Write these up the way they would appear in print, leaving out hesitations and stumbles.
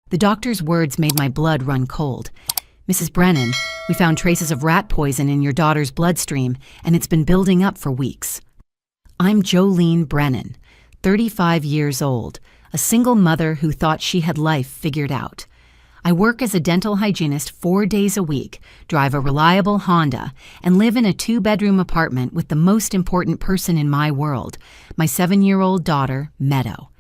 The doctor's words made my blood run cold. "Mrs. Brennan, we found traces of rat poison in your daughter's bloodstream, and it's been building up for weeks." I'm Jolene Brennan, 35 years old, a single mother who thought she had life figured out. I work as a dental hygienist 4 days a week, drive a reliable Honda, and live in a 2-bedroom apartment with the most important person in my world, my 7-year-old daughter, Meadow.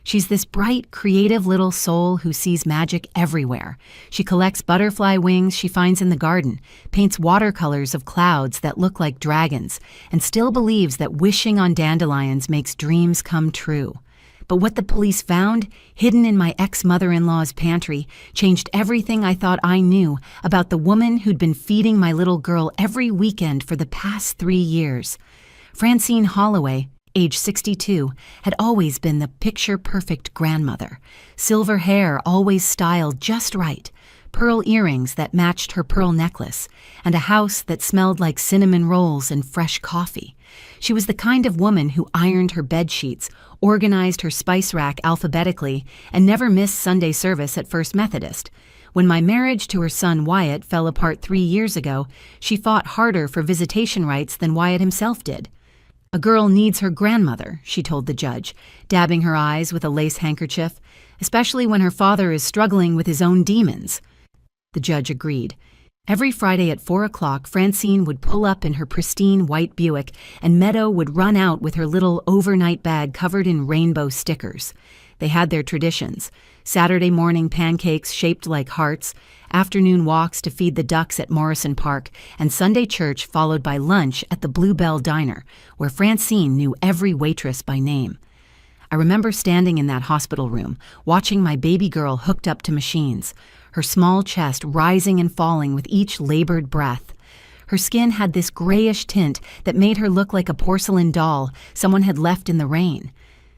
She's this bright, creative little soul who sees magic everywhere. She collects butterfly wings she finds in the garden, paints watercolors of clouds that look like dragons, and still believes that wishing on dandelions makes dreams come true. But what the police found, hidden in my ex-mother-in-law's pantry, changed everything I thought I knew about the woman who'd been feeding my little girl every weekend for the past 3 years. Francine Holloway, age 62, had always been the picture-perfect grandmother. Silver hair always styled just right, pearl earrings that matched her pearl necklace, and a house that smelled like cinnamon rolls and fresh coffee. She was the kind of woman who ironed her bed sheets, organized her spice rack alphabetically, and never missed Sunday service at First Methodist. When my marriage to her son Wyatt fell apart 3 years ago, she fought harder for visitation rights than Wyatt himself did. "A girl needs her grandmother," she told the judge, dabbing her eyes with a lace handkerchief, "especially when her father is struggling with his own demons." The judge agreed. Every Friday at 4 o'clock, Francine would pull up in her pristine white Buick, and Meadow would run out with her little overnight bag covered in rainbow stickers. They had their traditions: Saturday morning pancakes shaped like hearts, afternoon walks to feed the ducks at Morrison Park, and Sunday church followed by lunch at the Bluebell Diner, where Francine knew every waitress by name. I remember standing in that hospital room, watching my baby girl hooked up to machines, her small chest rising and falling with each labored breath. Her skin had this grayish tint that made her look like a porcelain doll someone had left in the rain.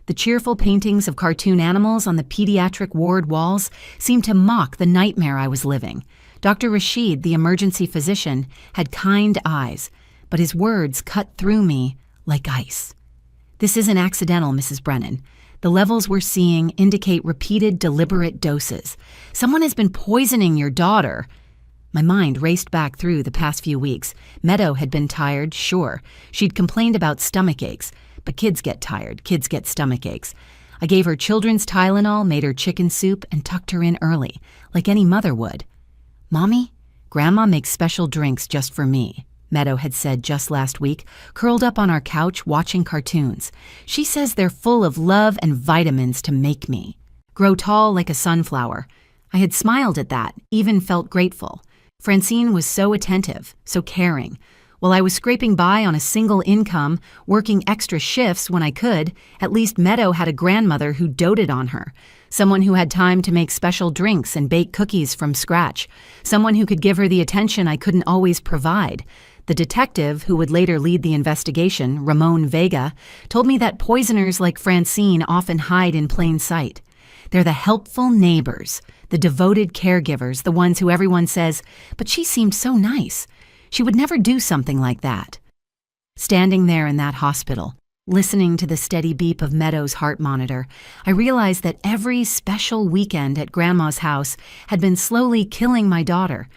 The cheerful paintings of cartoon animals on the pediatric ward walls seemed to mock the nightmare I was living. Dr. Rashid, the emergency physician, had kind eyes, but his words cut through me like ice. "This isn't accidental, Mrs. Brennan. The levels we're seeing indicate repeated, deliberate doses. Someone has been poisoning your daughter." My mind raced back through the past few weeks. Meadow had been tired, sure. She'd complained about stomach aches. But kids get tired, kids get stomach aches. I gave her children's Tylenol, made her chicken soup, and tucked her in early, like any mother would. "Mommy, Grandma makes special drinks just for me," Meadow had said just last week, curled up on our couch watching cartoons. "She says they're full of love and vitamins to make me grow tall like a sunflower." I had smiled at that, even felt grateful. Francine was so attentive, so caring. While I was scraping by on a single income, working extra shifts when I could, at least Meadow had a grandmother who doted on her, someone who had time to make special drinks and bake cookies from scratch, someone who could give her the attention I couldn't always provide. The detective, who would later lead the investigation, Ramon Vega, told me that poisoners like Francine often hide in plain sight. They're the helpful neighbors, the devoted caregivers, the ones who everyone says, "But she seemed so nice. She would never do something like that." Standing there in that hospital, listening to the steady beep of Meadow's heart monitor, I realized that every special weekend at Grandma's house had been slowly killing my daughter.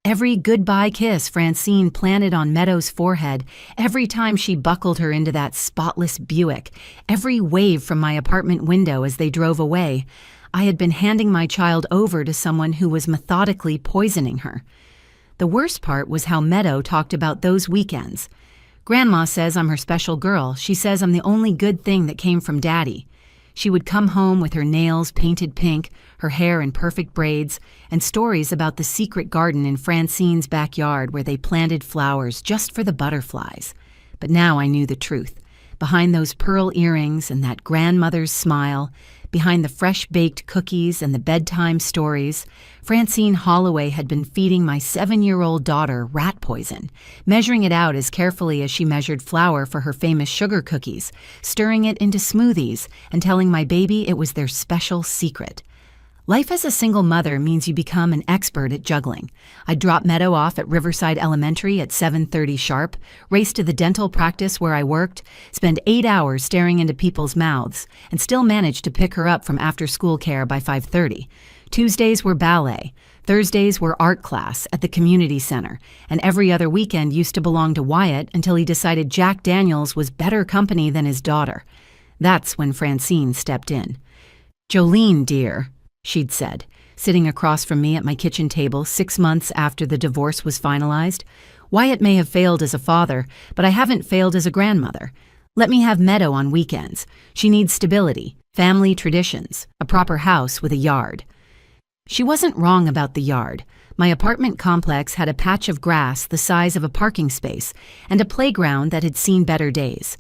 Every goodbye kiss Francine planted on Meadow's forehead, every time she buckled her into that spotless Buick, every wave from my apartment window as they drove away, I had been handing my child over to someone who was methodically poisoning her. The worst part was how Meadow talked about those weekends. "Grandma says I'm her special girl. She says I'm the only good thing that came from Daddy." She would come home with her nails painted pink, her hair in perfect braids, and stories about the secret garden in Francine's backyard where they planted flowers just for the butterflies. But now I knew the truth. Behind those pearl earrings and that grandmother's smile, behind the fresh-baked cookies and the bedtime stories, Francine Holloway had been feeding my 7-year-old daughter rat poison, measuring it out as carefully as she measured flour for her famous sugar cookies, stirring it into smoothies, and telling my baby it was their special secret. Life as a single mother means you become an expert at juggling. I'd drop Meadow off at Riverside Elementary at 7:30 sharp, race to the dental practice where I worked, spend 8 hours staring into people's mouths, and still manage to pick her up from after-school care by 5:30. Tuesdays were ballet, Thursdays were art class at the community center, and every other weekend used to belong to Wyatt until he decided Jack Daniels was better company than his daughter. That's when Francine stepped in. "Jolene, dear," she'd said, sitting across from me at my kitchen table 6 months after the divorce was finalized. "Wyatt may have failed as a father, but I haven't failed as a grandmother. Let me have Meadow on weekends. She needs stability, family traditions, a proper house with a yard." She wasn't wrong about the yard. My apartment complex had a patch of grass the size of a parking space and a playground that had seen better days.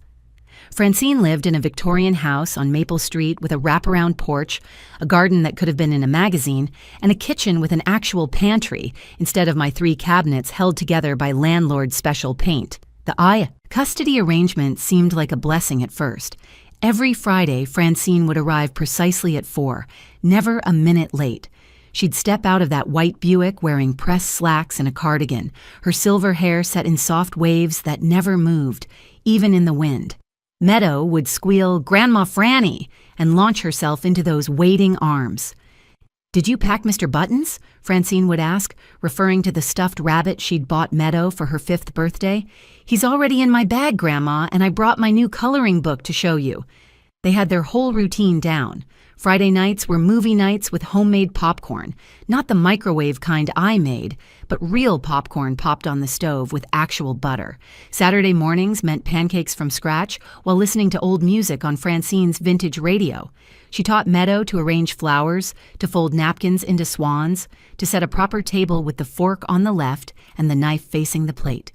Francine lived in a Victorian house on Maple Street with a wraparound porch, a garden that could have been in a magazine, and a kitchen with an actual pantry instead of my 3 cabinets held together by landlord special paint. The custody arrangement seemed like a blessing at first. Every Friday, Francine would arrive precisely at 4, never a minute late. She'd step out of that white Buick wearing pressed slacks and a cardigan, her silver hair set in soft waves that never moved, even in the wind. Meadow would squeal, "Grandma Franny," and launch herself into those waiting arms. "Did you pack Mr. Buttons?" Francine would ask, referring to the stuffed rabbit she'd bought Meadow for her 5th birthday. "He's already in my bag, Grandma, and I brought my new coloring book to show you." They had their whole routine down. Friday nights were movie nights with homemade popcorn, not the microwave kind I made, but real popcorn popped on the stove with actual butter. Saturday mornings meant pancakes from scratch while listening to old music on Francine's vintage radio. She taught Meadow to arrange flowers, to fold napkins into swans, to set a proper table with the fork on the left and the knife facing the plate.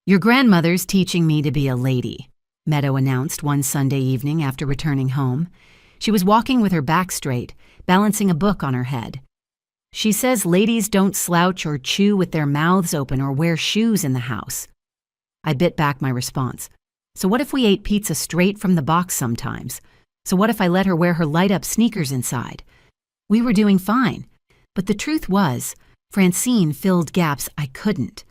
"Your grandmother's teaching me to be a lady," Meadow announced one Sunday evening after returning home. She was walking with her back straight, balancing a book on her head. "She says ladies don't slouch or chew with their mouths open or wear shoes in the house." I bit back my response. "So what if we ate pizza straight from the box sometimes? So what if I let her wear her light-up sneakers inside?" We were doing fine. But the truth was, Francine filled gaps I couldn't.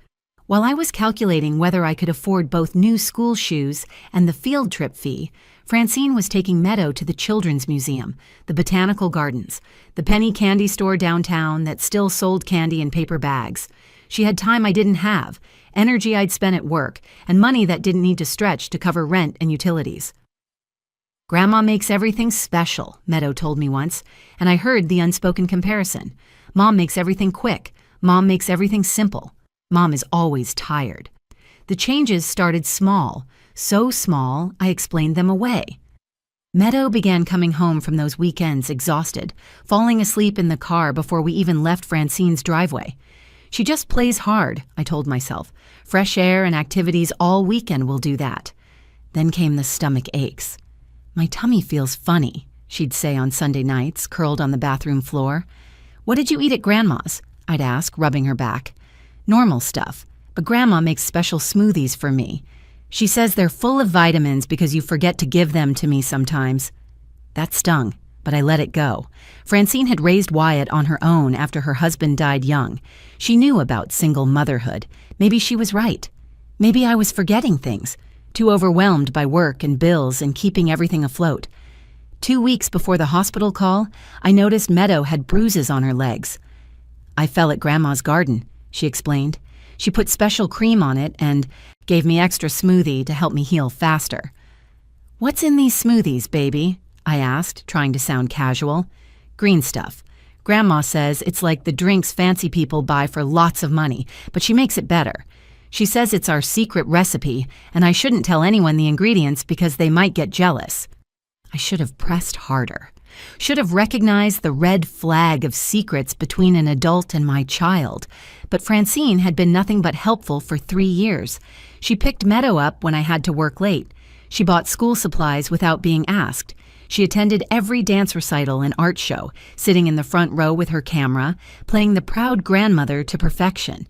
While I was calculating whether I could afford both new school shoes and the field trip fee, Francine was taking Meadow to the Children's Museum, the Botanical Gardens, the penny candy store downtown that still sold candy in paper bags. She had time I didn't have, energy I'd spent at work, and money that didn't need to stretch to cover rent and utilities. "Grandma makes everything special," Meadow told me once, and I heard the unspoken comparison. "Mom makes everything quick. Mom makes everything simple. Mom is always tired." The changes started small, so small I explained them away. Meadow began coming home from those weekends exhausted, falling asleep in the car before we even left Francine's driveway. "She just plays hard," I told myself. "Fresh air and activities all weekend will do that." Then came the stomach aches. "My tummy feels funny," she'd say on Sunday nights, curled on the bathroom floor. "What did you eat at Grandma's?" I'd ask, rubbing her back. "Normal stuff, but Grandma makes special smoothies for me. She says they're full of vitamins because you forget to give them to me sometimes." That stung, but I let it go. Francine had raised Wyatt on her own after her husband died young. She knew about single motherhood. Maybe she was right. Maybe I was forgetting things, too overwhelmed by work and bills and keeping everything afloat. 2 weeks before the hospital call, I noticed Meadow had bruises on her legs. "I fell at Grandma's garden," she explained. "She put special cream on it and gave me extra smoothie to help me heal faster." "What's in these smoothies, baby?" I asked, trying to sound casual. "Green stuff. Grandma says it's like the drinks fancy people buy for lots of money, but she makes it better. She says it's our secret recipe, and I shouldn't tell anyone the ingredients because they might get jealous." I should have pressed harder. Should have recognized the red flag of secrets between an adult and my child. But Francine had been nothing but helpful for 3 years. She picked Meadow up when I had to work late. She bought school supplies without being asked. She attended every dance recital and art show, sitting in the front row with her camera, playing the proud grandmother to perfection.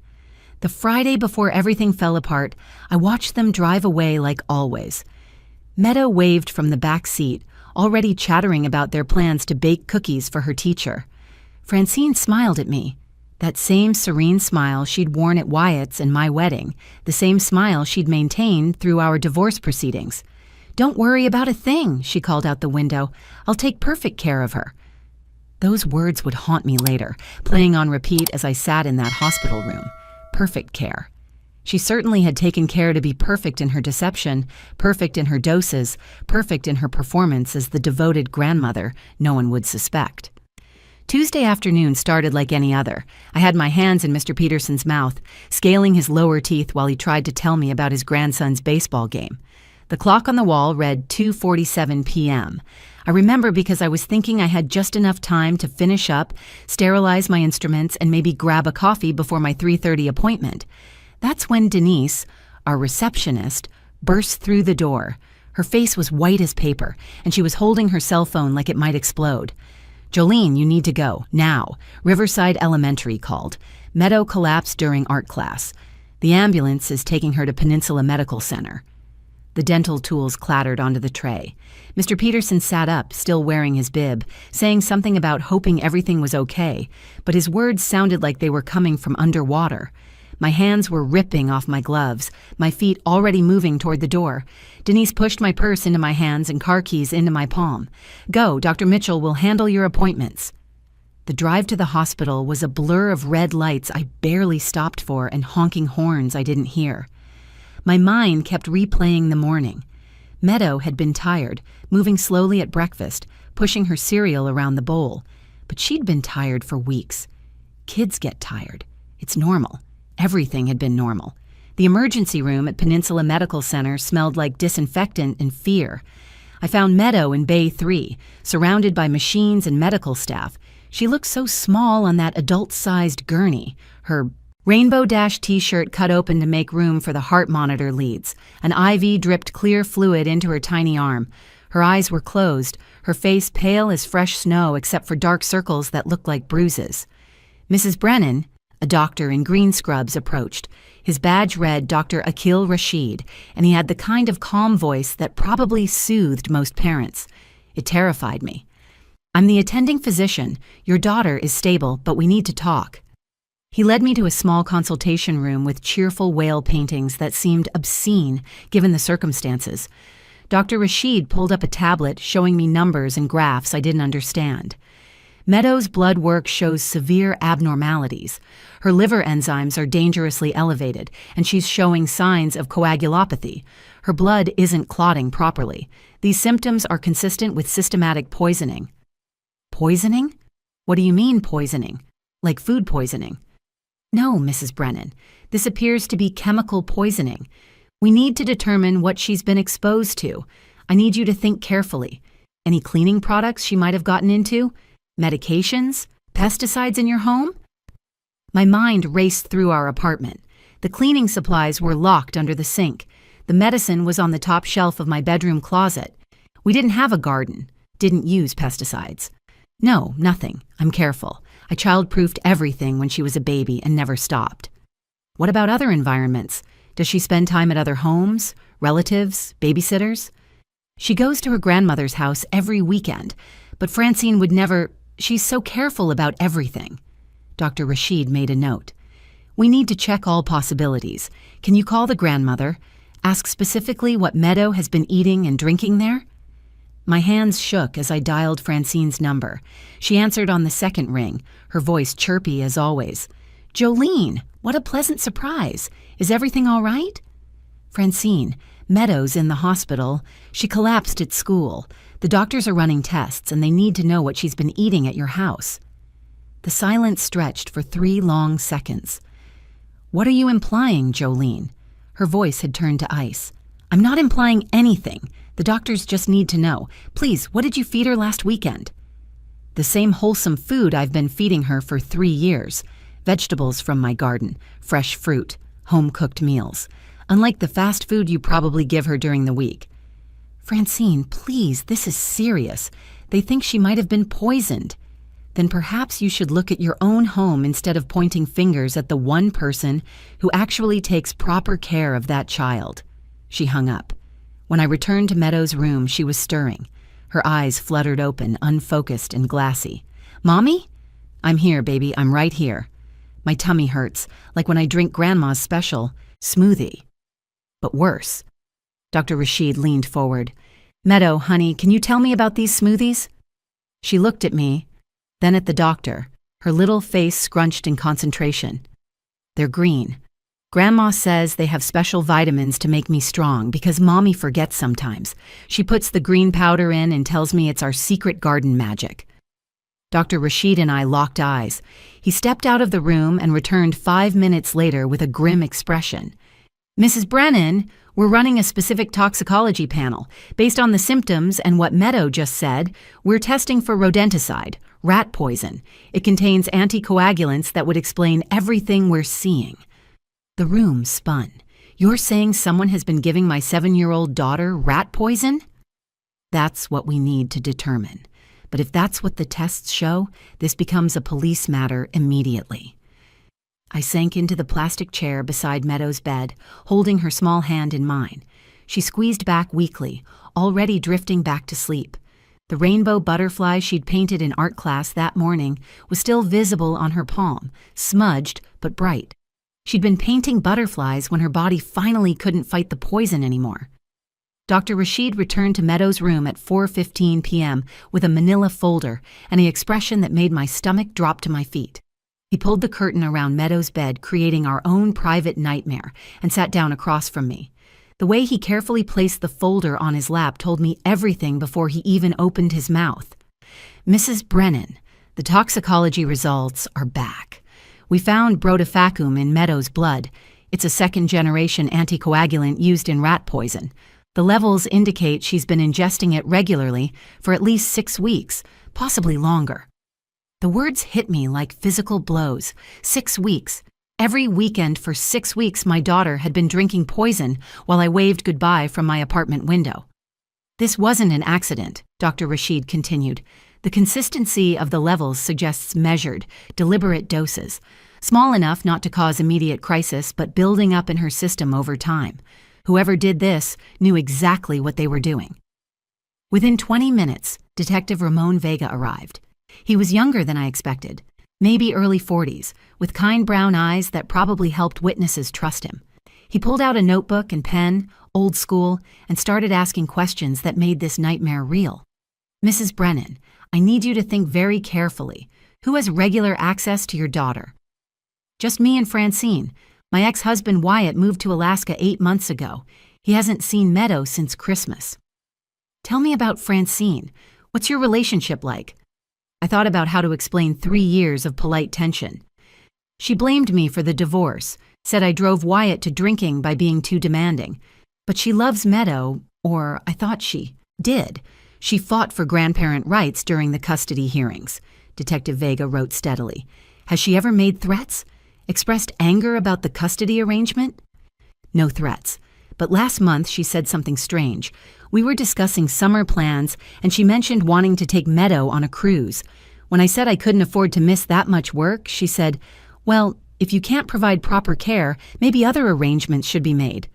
The Friday before everything fell apart, I watched them drive away like always. Meadow waved from the back seat, already chattering about their plans to bake cookies for her teacher. Francine smiled at me, that same serene smile she'd worn at Wyatt's and my wedding, the same smile she'd maintained through our divorce proceedings. "Don't worry about a thing," she called out the window. "I'll take perfect care of her." Those words would haunt me later, playing on repeat as I sat in that hospital room. Perfect care. She certainly had taken care to be perfect in her deception, perfect in her doses, perfect in her performance as the devoted grandmother no one would suspect. Tuesday afternoon started like any other. I had my hands in Mr. Peterson's mouth, scaling his lower teeth while he tried to tell me about his grandson's baseball game. The clock on the wall read 2:47 p.m. I remember because I was thinking I had just enough time to finish up, sterilize my instruments, and maybe grab a coffee before my 3:30 appointment. That's when Denise, our receptionist, burst through the door. Her face was white as paper, and she was holding her cell phone like it might explode. "Jolene, you need to go, now. Riverside Elementary called. Meadow collapsed during art class. The ambulance is taking her to Peninsula Medical Center." The dental tools clattered onto the tray. Mr. Peterson sat up, still wearing his bib, saying something about hoping everything was okay, but his words sounded like they were coming from underwater. My hands were ripping off my gloves, my feet already moving toward the door. Denise pushed my purse into my hands and car keys into my palm. "Go, Dr. Mitchell will handle your appointments." The drive to the hospital was a blur of red lights I barely stopped for and honking horns I didn't hear. My mind kept replaying the morning. Meadow had been tired, moving slowly at breakfast, pushing her cereal around the bowl. But she'd been tired for weeks. Kids get tired. It's normal. Everything had been normal. The emergency room at Peninsula Medical Center smelled like disinfectant and fear. I found Meadow in Bay 3, surrounded by machines and medical staff. She looked so small on that adult-sized gurney, her rainbow dash t-shirt cut open to make room for the heart monitor leads. An IV dripped clear fluid into her tiny arm. Her eyes were closed, her face pale as fresh snow except for dark circles that looked like bruises. Mrs. Brennan, a doctor in green scrubs, approached. His badge read Dr. Akil Rashid, and he had the kind of calm voice that probably soothed most parents. It terrified me. "I'm the attending physician. Your daughter is stable, but we need to talk." He led me to a small consultation room with cheerful whale paintings that seemed obscene given the circumstances. Dr. Rashid pulled up a tablet showing me numbers and graphs I didn't understand. Meadow's blood work shows severe abnormalities. Her liver enzymes are dangerously elevated, and she's showing signs of coagulopathy. Her blood isn't clotting properly. These symptoms are consistent with systematic poisoning. Poisoning? What do you mean poisoning? Like food poisoning? No, Mrs. Brennan. This appears to be chemical poisoning. We need to determine what she's been exposed to. I need you to think carefully. Any cleaning products she might have gotten into? Medications? Pesticides in your home? My mind raced through our apartment. The cleaning supplies were locked under the sink. The medicine was on the top shelf of my bedroom closet. We didn't have a garden. Didn't use pesticides. No, nothing. I'm careful. I child-proofed everything when she was a baby and never stopped. What about other environments? Does she spend time at other homes, relatives, babysitters? She goes to her grandmother's house every weekend, but Francine would never. She's so careful about everything. Dr. Rashid made a note. We need to check all possibilities. Can you call the grandmother? Ask specifically what Meadow has been eating and drinking there? My hands shook as I dialed Francine's number. She answered on the second ring, her voice chirpy as always. Jolene, what a pleasant surprise. Is everything all right? Francine, Meadow's in the hospital. She collapsed at school. The doctors are running tests, and they need to know what she's been eating at your house. The silence stretched for 3 long seconds. What are you implying, Jolene? Her voice had turned to ice. I'm not implying anything. The doctors just need to know. Please, what did you feed her last weekend? The same wholesome food I've been feeding her for 3 years. Vegetables from my garden, fresh fruit, home-cooked meals. Unlike the fast food you probably give her during the week. Francine, please, this is serious. They think she might have been poisoned. Then perhaps you should look at your own home instead of pointing fingers at the one person who actually takes proper care of that child. She hung up. When I returned to Meadow's room, she was stirring. Her eyes fluttered open, unfocused and glassy. Mommy? I'm here, baby. I'm right here. My tummy hurts, like when I drink Grandma's special smoothie. But worse. Dr. Rashid leaned forward. Meadow, honey, can you tell me about these smoothies? She looked at me. Then at the doctor, her little face scrunched in concentration. They're green. Grandma says they have special vitamins to make me strong because Mommy forgets sometimes. She puts the green powder in and tells me it's our secret garden magic. Dr. Rashid and I locked eyes. He stepped out of the room and returned 5 minutes later with a grim expression. Mrs. Brennan, we're running a specific toxicology panel. Based on the symptoms and what Meadow just said, we're testing for rodenticide, rat poison. It contains anticoagulants that would explain everything we're seeing. The room spun. You're saying someone has been giving my 7-year-old daughter rat poison? That's what we need to determine. But if that's what the tests show, this becomes a police matter immediately. I sank into the plastic chair beside Meadow's bed, holding her small hand in mine. She squeezed back weakly, already drifting back to sleep. The rainbow butterfly she'd painted in art class that morning was still visible on her palm, smudged but bright. She'd been painting butterflies when her body finally couldn't fight the poison anymore. Dr. Rashid returned to Meadow's room at 4:15 p.m. with a manila folder and an expression that made my stomach drop to my feet. He pulled the curtain around Meadow's bed, creating our own private nightmare, and sat down across from me. The way he carefully placed the folder on his lap told me everything before he even opened his mouth. Mrs. Brennan, the toxicology results are back. We found brodifacoum in Meadow's blood. It's a second-generation anticoagulant used in rat poison. The levels indicate she's been ingesting it regularly for at least 6 weeks, possibly longer. The words hit me like physical blows. 6 weeks. Every weekend for 6 weeks my daughter had been drinking poison while I waved goodbye from my apartment window. This wasn't an accident, Dr. Rashid continued. The consistency of the levels suggests measured, deliberate doses, small enough not to cause immediate crisis but building up in her system over time. Whoever did this knew exactly what they were doing. Within 20 minutes, Detective Ramon Vega arrived. He was younger than I expected, maybe early 40s, with kind brown eyes that probably helped witnesses trust him. He pulled out a notebook and pen, old school, and started asking questions that made this nightmare real. Mrs. Brennan, I need you to think very carefully. Who has regular access to your daughter? Just me and Francine. My ex-husband Wyatt moved to Alaska 8 months ago. He hasn't seen Meadow since Christmas. Tell me about Francine. What's your relationship like? I thought about how to explain 3 years of polite tension. She blamed me for the divorce, said I drove Wyatt to drinking by being too demanding. But she loves Meadow, or I thought she did. She fought for grandparent rights during the custody hearings, Detective Vega wrote steadily. Has she ever made threats? Expressed anger about the custody arrangement? No threats. But last month she said something strange. We were discussing summer plans, and she mentioned wanting to take Meadow on a cruise. When I said I couldn't afford to miss that much work, she said, well, if you can't provide proper care, maybe other arrangements should be made.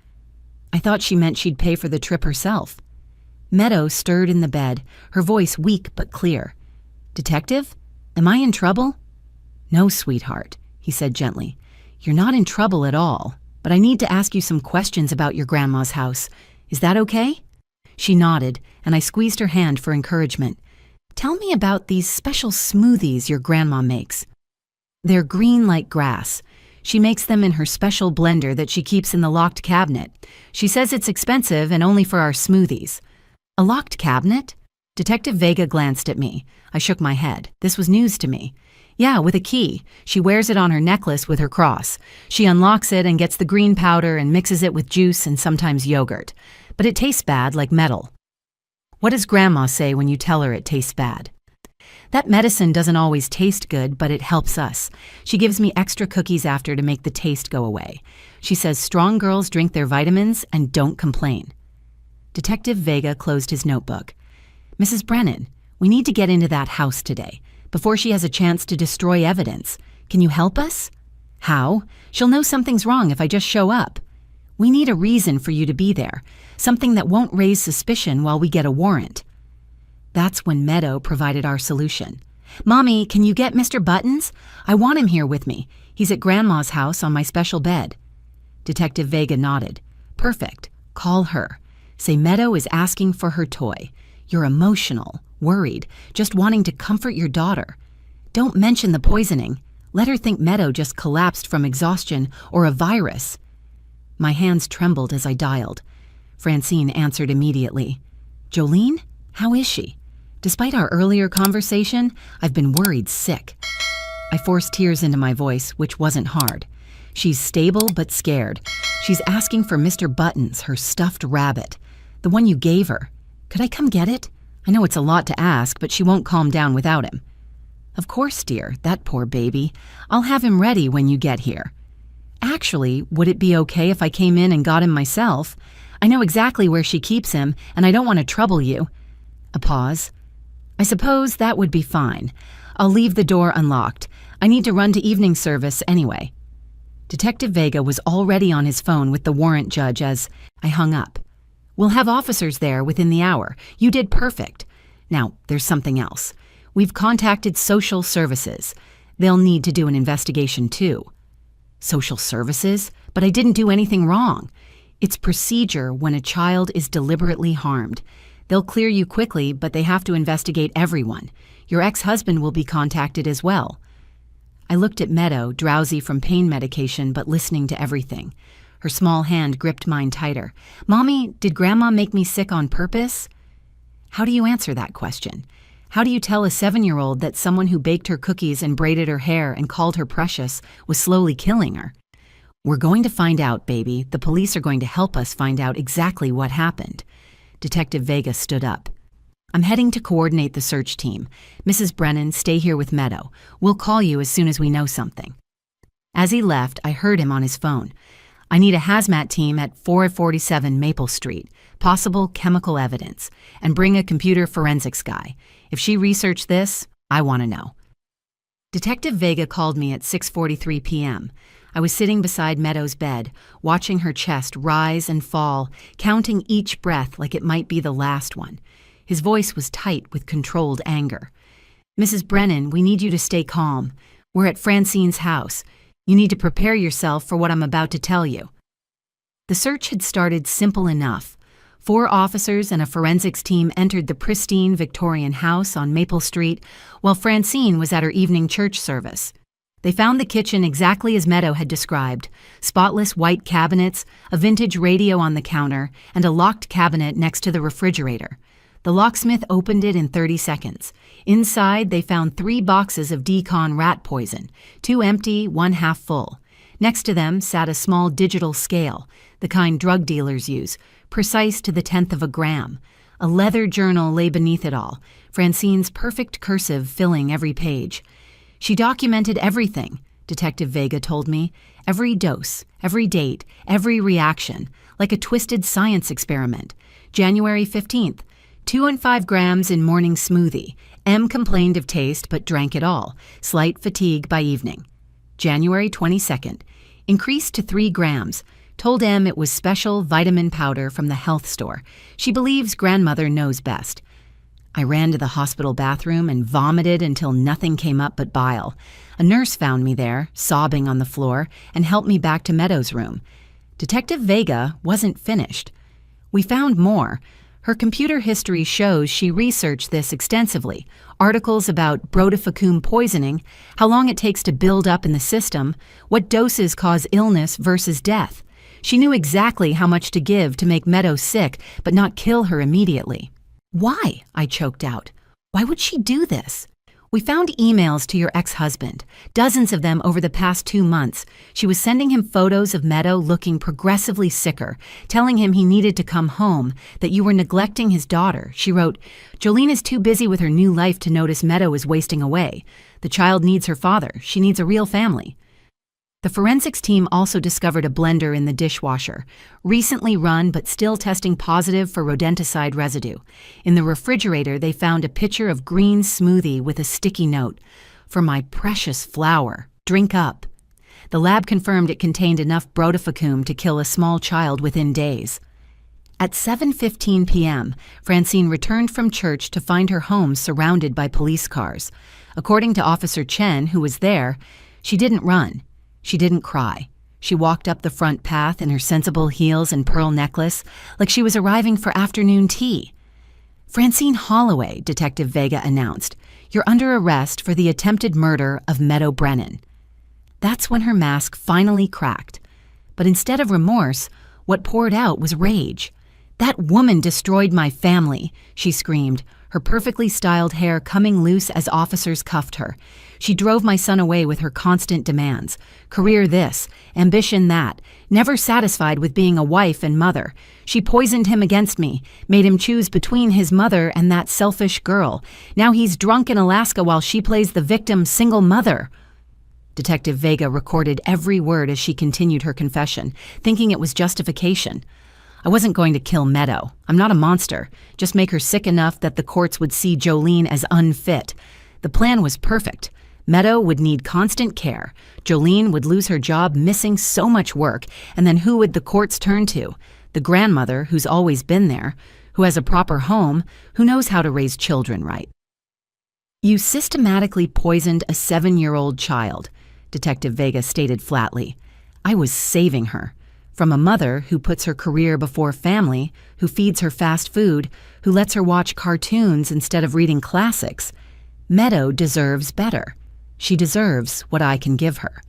I thought she meant she'd pay for the trip herself. Meadow stirred in the bed, her voice weak but clear. Detective, am I in trouble? No, sweetheart, he said gently. You're not in trouble at all, but I need to ask you some questions about your grandma's house. Is that okay? She nodded, and I squeezed her hand for encouragement. Tell me about these special smoothies your grandma makes. They're green like grass. She makes them in her special blender that she keeps in the locked cabinet. She says it's expensive and only for our smoothies. A locked cabinet? Detective Vega glanced at me. I shook my head. This was news to me. Yeah, with a key. She wears it on her necklace with her cross. She unlocks it and gets the green powder and mixes it with juice and sometimes yogurt. But it tastes bad, like metal. What does Grandma say when you tell her it tastes bad? That medicine doesn't always taste good, but it helps us. She gives me extra cookies after to make the taste go away. She says strong girls drink their vitamins and don't complain. Detective Vega closed his notebook. Mrs. Brennan, we need to get into that house today, before she has a chance to destroy evidence. Can you help us? How? She'll know something's wrong if I just show up. We need a reason for you to be there, something that won't raise suspicion while we get a warrant. That's when Meadow provided our solution. Mommy, can you get Mr. Buttons? I want him here with me. He's at Grandma's house on my special bed. Detective Vega nodded. Perfect. Call her. Say Meadow is asking for her toy. You're emotional, worried, just wanting to comfort your daughter. Don't mention the poisoning. Let her think Meadow just collapsed from exhaustion or a virus. My hands trembled as I dialed. Francine answered immediately. Jolene? How is she? Despite our earlier conversation, I've been worried sick. I forced tears into my voice, which wasn't hard. She's stable but scared. She's asking for Mr. Buttons, her stuffed rabbit. The one you gave her. Could I come get it? I know it's a lot to ask, but she won't calm down without him. Of course, dear, that poor baby. I'll have him ready when you get here. Actually, would it be okay if I came in and got him myself? I know exactly where she keeps him, and I don't want to trouble you. A pause. I suppose that would be fine. I'll leave the door unlocked. I need to run to evening service anyway. Detective Vega was already on his phone with the warrant judge as I hung up. We'll have officers there within the hour. You did perfect. Now, there's something else. We've contacted social services. They'll need to do an investigation too. Social services? But I didn't do anything wrong. It's procedure when a child is deliberately harmed. They'll clear you quickly, but they have to investigate everyone. Your ex-husband will be contacted as well. I looked at Meadow, drowsy from pain medication but listening to everything. Her small hand gripped mine tighter. Mommy, did Grandma make me sick on purpose? How do you answer that question? How do you tell a 7-year-old that someone who baked her cookies and braided her hair and called her precious was slowly killing her? We're going to find out, baby. The police are going to help us find out exactly what happened. Detective Vega stood up. I'm heading to coordinate the search team. Mrs. Brennan, stay here with Meadow. We'll call you as soon as we know something. As he left, I heard him on his phone. I need a hazmat team at 447 Maple Street, possible chemical evidence, and bring a computer forensics guy. If she researched this, I want to know. Detective Vega called me at 6:43 p.m. I was sitting beside Meadow's bed, watching her chest rise and fall, counting each breath like it might be the last one. His voice was tight with controlled anger. Mrs. Brennan, we need you to stay calm. We're at Francine's house. You need to prepare yourself for what I'm about to tell you. The search had started simple enough. 4 officers and a forensics team entered the pristine Victorian house on Maple Street while Francine was at her evening church service. They found the kitchen exactly as Meadow had described, spotless white cabinets, a vintage radio on the counter, and a locked cabinet next to the refrigerator. The locksmith opened it in 30 seconds. Inside, they found 3 boxes of decon rat poison, 2 empty, 1 half full. Next to them sat a small digital scale, the kind drug dealers use, precise to the 10th of a gram. A leather journal lay beneath it all, Francine's perfect cursive filling every page. She documented everything, Detective Vega told me. Every dose, every date, every reaction, like a twisted science experiment. January 15th, 2 and 5 grams in morning smoothie. M complained of taste but drank it all. Slight fatigue by evening. January 22nd, increased to 3 grams. Told M it was special vitamin powder from the health store. She believes grandmother knows best. I ran to the hospital bathroom and vomited until nothing came up but bile. A nurse found me there, sobbing on the floor, and helped me back to Meadow's room. Detective Vega wasn't finished. We found more. Her computer history shows she researched this extensively. Articles about brotifacum poisoning, how long it takes to build up in the system, what doses cause illness versus death. She knew exactly how much to give to make Meadow sick, but not kill her immediately. Why? I choked out. Why would she do this? We found emails to your ex-husband, dozens of them over the past 2 months. She was sending him photos of Meadow looking progressively sicker, telling him he needed to come home, that you were neglecting his daughter. She wrote, Jolene is too busy with her new life to notice Meadow is wasting away. The child needs her father. She needs a real family. The forensics team also discovered a blender in the dishwasher, recently run but still testing positive for rodenticide residue. In the refrigerator, they found a pitcher of green smoothie with a sticky note. For my precious flower, drink up. The lab confirmed it contained enough brotifacum to kill a small child within days. At 7:15 p.m., Francine returned from church to find her home surrounded by police cars. According to Officer Chen, who was there, she didn't run. She didn't cry. She walked up the front path in her sensible heels and pearl necklace like she was arriving for afternoon tea. Francine Holloway, Detective Vega announced. You're under arrest for the attempted murder of Meadow Brennan." That's when her mask finally cracked. But instead of remorse, what poured out was rage. "That woman destroyed my family," she screamed, her perfectly styled hair coming loose as officers cuffed her. "She drove my son away with her constant demands. Career this, ambition that, never satisfied with being a wife and mother. She poisoned him against me, made him choose between his mother and that selfish girl. Now he's drunk in Alaska while she plays the victim single mother." Detective Vega recorded every word as she continued her confession, thinking it was justification. "I wasn't going to kill Meadow. I'm not a monster. Just make her sick enough that the courts would see Jolene as unfit. The plan was perfect. Meadow would need constant care. Jolene would lose her job missing so much work, and then who would the courts turn to? The grandmother, who's always been there, who has a proper home, who knows how to raise children right." "You systematically poisoned a 7-year-old child," Detective Vega stated flatly. "I was saving her. From a mother who puts her career before family, who feeds her fast food, who lets her watch cartoons instead of reading classics. Meadow deserves better. She deserves what I can give her."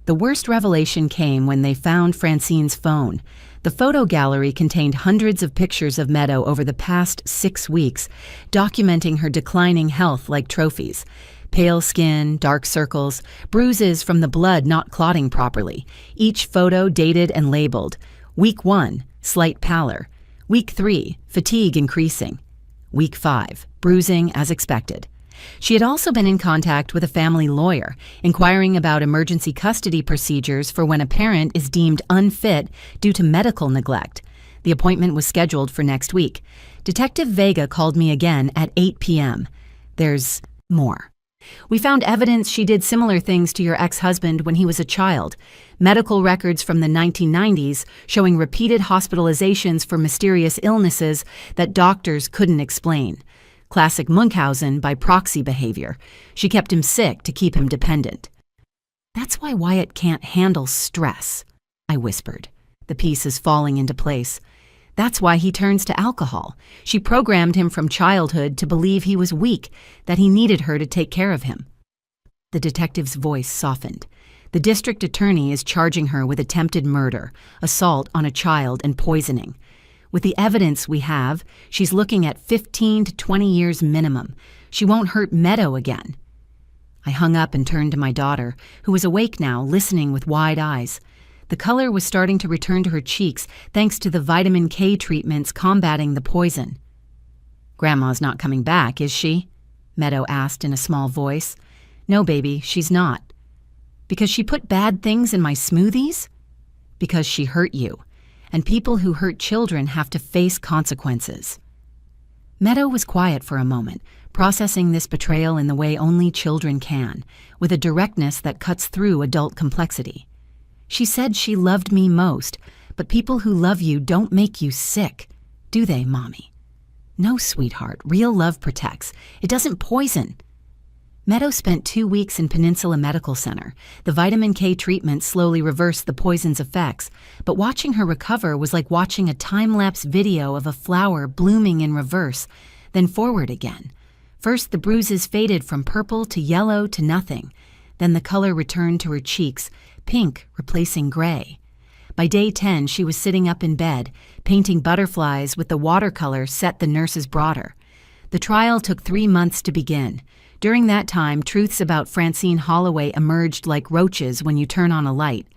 The worst revelation came when they found Francine's phone. The photo gallery contained hundreds of pictures of Meadow over the past 6 weeks, documenting her declining health like trophies. Pale skin, dark circles, bruises from the blood not clotting properly. Each photo dated and labeled. Week 1, slight pallor. Week 3, fatigue increasing. Week 5, bruising as expected. She had also been in contact with a family lawyer, inquiring about emergency custody procedures for when a parent is deemed unfit due to medical neglect. The appointment was scheduled for next week. Detective Vega called me again at 8 p.m. "There's more. We found evidence she did similar things to your ex-husband when he was a child. Medical records from the 1990s showing repeated hospitalizations for mysterious illnesses that doctors couldn't explain. Classic Munchausen by proxy behavior. She kept him sick to keep him dependent." "That's why Wyatt can't handle stress," I whispered, the pieces falling into place. "That's why he turns to alcohol. She programmed him from childhood to believe he was weak, that he needed her to take care of him." The detective's voice softened. "The district attorney is charging her with attempted murder, assault on a child, and poisoning. With the evidence we have, she's looking at 15 to 20 years minimum. She won't hurt Meadow again." I hung up and turned to my daughter, who was awake now, listening with wide eyes. The color was starting to return to her cheeks thanks to the vitamin K treatments combating the poison. "Grandma's not coming back, is she?" Meadow asked in a small voice. "No, baby, she's not." "Because she put bad things in my smoothies?" "Because she hurt you. And people who hurt children have to face consequences." Meadow was quiet for a moment, processing this betrayal in the way only children can, with a directness that cuts through adult complexity. "She said she loved me most, but people who love you don't make you sick, do they, Mommy?" "No, sweetheart, real love protects. It doesn't poison." Meadow spent 2 weeks in Peninsula Medical Center. The vitamin K treatment slowly reversed the poison's effects, but watching her recover was like watching a time-lapse video of a flower blooming in reverse, then forward again. First, the bruises faded from purple to yellow to nothing. Then the color returned to her cheeks, pink replacing gray. By day 10, she was sitting up in bed, painting butterflies with the watercolor set the nurses brought her. The trial took 3 months to begin. During that time, truths about Francine Holloway emerged like roaches when you turn on a light.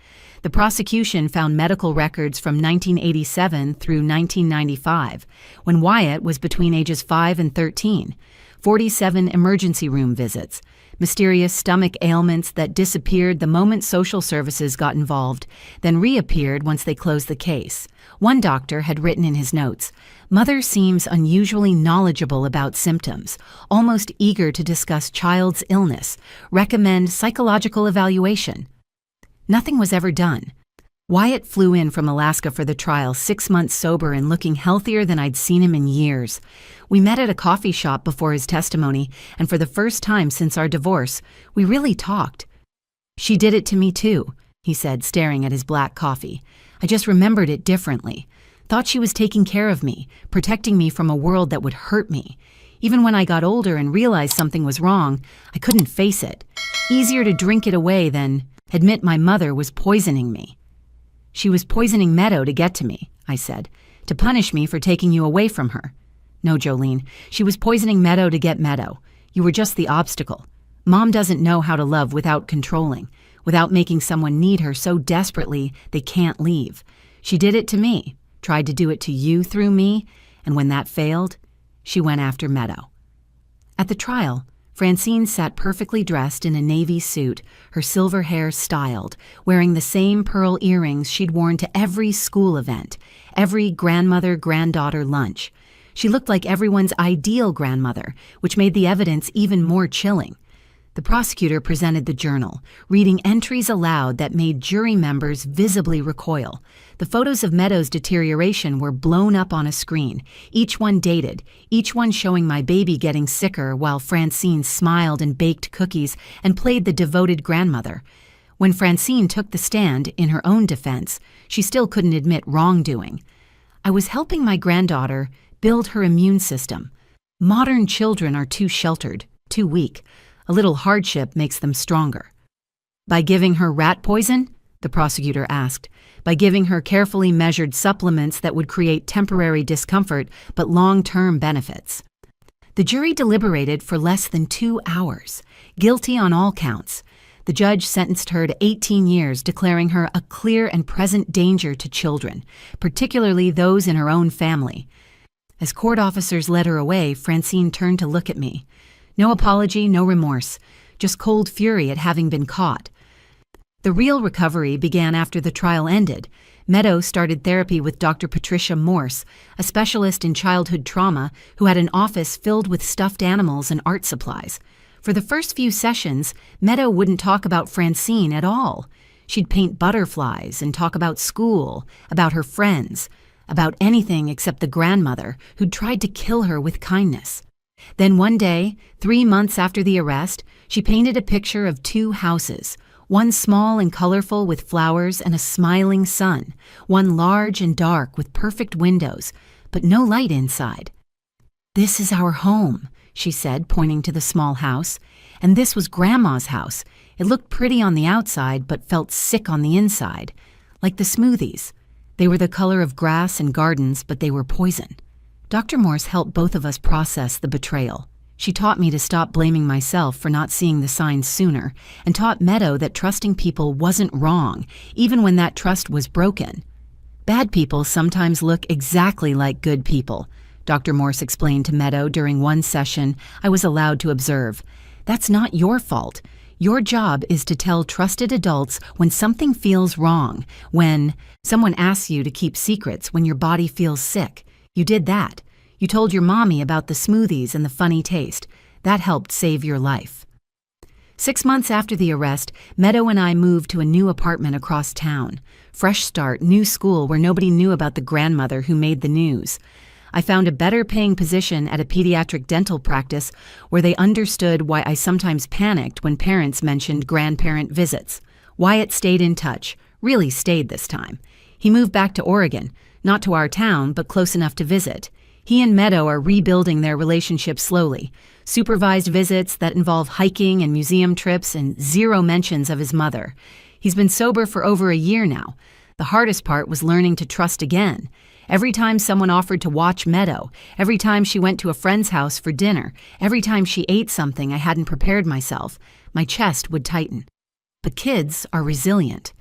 The prosecution found medical records from 1987 through 1995, when Wyatt was between ages 5 and 13, 47 emergency room visits, mysterious stomach ailments that disappeared the moment social services got involved, then reappeared once they closed the case. One doctor had written in his notes, "Mother seems unusually knowledgeable about symptoms, almost eager to discuss child's illness, recommend psychological evaluation." Nothing was ever done. Wyatt flew in from Alaska for the trial 6 months sober and looking healthier than I'd seen him in years. We met at a coffee shop before his testimony, and for the first time since our divorce, we really talked. "She did it to me too," he said, staring at his black coffee. "I just remembered it differently. Thought she was taking care of me, protecting me from a world that would hurt me. Even when I got older and realized something was wrong, I couldn't face it. Easier to drink it away than admit my mother was poisoning me. She was poisoning Meadow to get to me, I said, to punish me for taking you away from her. No, Jolene, she was poisoning Meadow to get Meadow. You were just the obstacle. Mom doesn't know how to love without controlling, without making someone need her so desperately they can't leave. She did it to me, tried to do it to you through me, and when that failed, she went after Meadow. At the trial, Francine sat perfectly dressed in a navy suit, her silver hair styled, wearing the same pearl earrings she'd worn to every school event, every grandmother-granddaughter lunch. She looked like everyone's ideal grandmother, which made the evidence even more chilling. The prosecutor presented the journal, reading entries aloud that made jury members visibly recoil. The photos of Meadow's deterioration were blown up on a screen, each one dated, each one showing my baby getting sicker while Francine smiled and baked cookies and played the devoted grandmother. When Francine took the stand in her own defense, she still couldn't admit wrongdoing. I was helping my granddaughter build her immune system. Modern children are too sheltered, too weak. A little hardship makes them stronger. By giving her rat poison? The prosecutor asked. By giving her carefully measured supplements that would create temporary discomfort but long-term benefits. The jury deliberated for less than 2 hours, guilty on all counts. The judge sentenced her to 18 years, declaring her a clear and present danger to children, particularly those in her own family. As court officers led her away, Francine turned to look at me. No apology, no remorse, just cold fury at having been caught. The real recovery began after the trial ended. Meadow started therapy with Dr. Patricia Morse, a specialist in childhood trauma who had an office filled with stuffed animals and art supplies. For the first few sessions, Meadow wouldn't talk about Francine at all. She'd paint butterflies and talk about school, about her friends, about anything except the grandmother who'd tried to kill her with kindness. Then one day, 3 months after the arrest, she painted a picture of 2 houses, one small and colorful with flowers and a smiling sun, one large and dark with perfect windows, but no light inside. "This is our home," she said, pointing to the small house. "And this was Grandma's house. It looked pretty on the outside, but felt sick on the inside. Like the smoothies. They were the color of grass and gardens, but they were poison." Dr. Morse helped both of us process the betrayal. She taught me to stop blaming myself for not seeing the signs sooner, and taught Meadow that trusting people wasn't wrong, even when that trust was broken. "Bad people sometimes look exactly like good people," Dr. Morse explained to Meadow during one session I was allowed to observe. "That's not your fault. Your job is to tell trusted adults when something feels wrong, when someone asks you to keep secrets, when your body feels sick. You did that. You told your mommy about the smoothies and the funny taste. That helped save your life." 6 months after the arrest, Meadow and I moved to a new apartment across town. Fresh start, new school where nobody knew about the grandmother who made the news. I found a better-paying position at a pediatric dental practice where they understood why I sometimes panicked when parents mentioned grandparent visits. Wyatt stayed in touch, really stayed this time. He moved back to Oregon, not to our town, but close enough to visit. He and Meadow are rebuilding their relationship slowly. Supervised visits that involve hiking and museum trips and 0 mentions of his mother. He's been sober for over a year now. The hardest part was learning to trust again. Every time someone offered to watch Meadow, every time she went to a friend's house for dinner, every time she ate something I hadn't prepared myself, my chest would tighten. But kids are resilient.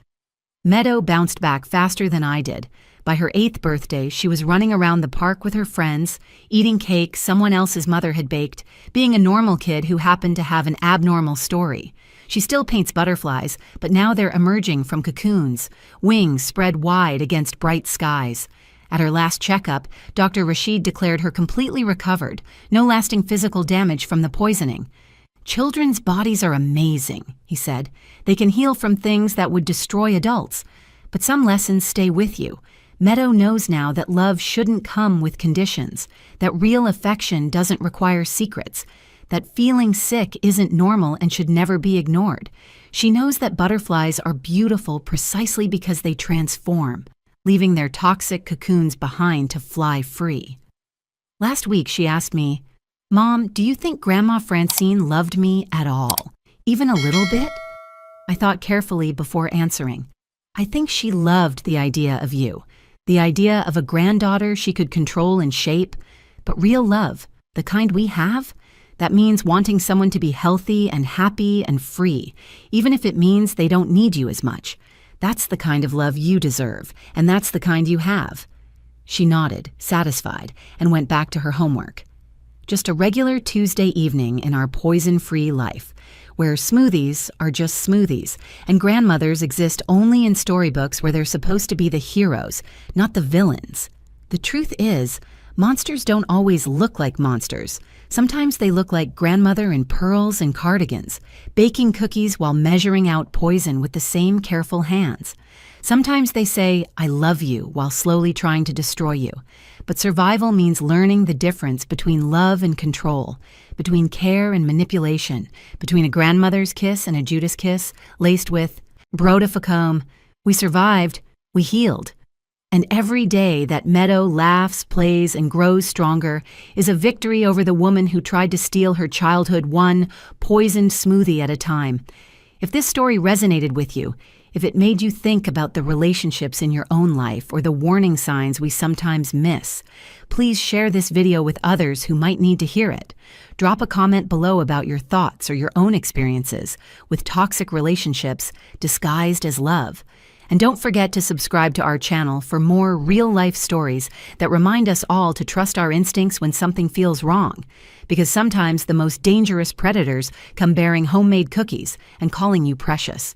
Meadow bounced back faster than I did. By her 8th birthday, she was running around the park with her friends, eating cake someone else's mother had baked, being a normal kid who happened to have an abnormal story. She still paints butterflies, but now they're emerging from cocoons, wings spread wide against bright skies. At her last checkup, Dr. Rashid declared her completely recovered, no lasting physical damage from the poisoning. "Children's bodies are amazing," he said. "They can heal from things that would destroy adults. But some lessons stay with you. Meadow knows now that love shouldn't come with conditions, that real affection doesn't require secrets, that feeling sick isn't normal and should never be ignored. She knows that butterflies are beautiful precisely because they transform, leaving their toxic cocoons behind to fly free." Last week she asked me, Mom, do you think Grandma Francine loved me at all? Even a little bit? I thought carefully before answering. I think she loved the idea of you, the idea of a granddaughter she could control and shape. But real love, the kind we have, that means wanting someone to be healthy and happy and free, even if it means they don't need you as much. That's the kind of love you deserve, and that's the kind you have. She nodded, satisfied, and went back to her homework. Just a regular Tuesday evening in our poison-free life, where smoothies are just smoothies, and grandmothers exist only in storybooks where they're supposed to be the heroes, not the villains. The truth is, monsters don't always look like monsters. Sometimes they look like grandmother in pearls and cardigans, baking cookies while measuring out poison with the same careful hands. Sometimes they say, "I love you," while slowly trying to destroy you. But survival means learning the difference between love and control, between care and manipulation, between a grandmother's kiss and a Judas kiss, laced with brodifacoum. We survived, we healed. And every day that Meadow laughs, plays, and grows stronger is a victory over the woman who tried to steal her childhood one poisoned smoothie at a time. If this story resonated with you, if it made you think about the relationships in your own life or the warning signs we sometimes miss, please share this video with others who might need to hear it. Drop a comment below about your thoughts or your own experiences with toxic relationships disguised as love. And don't forget to subscribe to our channel for more real-life stories that remind us all to trust our instincts when something feels wrong. Because sometimes the most dangerous predators come bearing homemade cookies and calling you precious.